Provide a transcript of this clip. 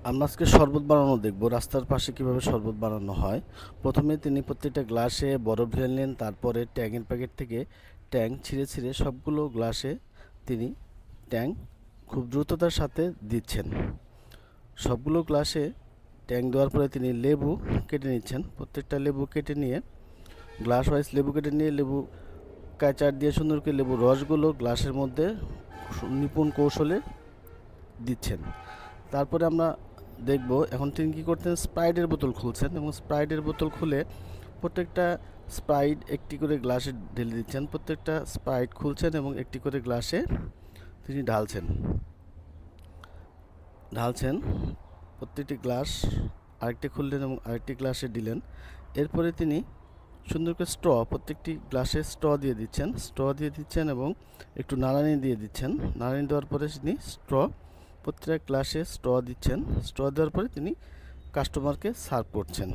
আমরা আজকে শরবত বানানো দেখব। রাস্তার পাশে কিভাবে শরবত বানানো হয়। প্রথমে তিনি প্রত্যেকটা গ্লাসে বরফ ঢেলে নিলেন, তারপরে ট্যাঙের প্যাকেট থেকে ট্যাং ছিঁড়ে ছিঁড়ে সবগুলো গ্লাসে তিনি ট্যাং খুব দ্রুততার সাথে দিচ্ছেন। সবগুলো গ্লাসে ট্যাং দেওয়ার পরে তিনি লেবু কেটে নিচ্ছেন। প্রত্যেকটা লেবু কেটে নিয়ে গ্লাস ওয়াইজ লেবু কেটে নিয়ে লেবু কাঁচার দিয়ে সুন্দর করে লেবুর রসগুলো গ্লাসের মধ্যে নিপুণ কৌশলে দিচ্ছেন। তারপরে আমরা দেখব এখন তিনি কী করতেন, স্প্রাইটের বোতল খুলছেন এবং স্প্রাইটের বোতল খুলে প্রত্যেকটা স্প্রাইট একটি করে গ্লাসে ঢেলে দিচ্ছেন। প্রত্যেকটা স্প্রাইট খুলছেন এবং একটি করে গ্লাসে তিনি ঢালছেন। প্রত্যেকটি গ্লাস আরেকটি খুললেন এবং আরেকটি গ্লাসে দিলেন। এরপরে তিনি সুন্দর করে প্রত্যেকটি গ্লাসে স্ট্র দিয়ে দিচ্ছেন এবং একটু নাড়ানি দিয়ে দিচ্ছেন। নাড়ানি দেওয়ার পরে তিনি প্রত্যেকটা গ্লাসে স্ট্র দিচ্ছেন। স্ট্র দেওয়ার পরে তিনি কাস্টমারকে সার্ভ করছেন।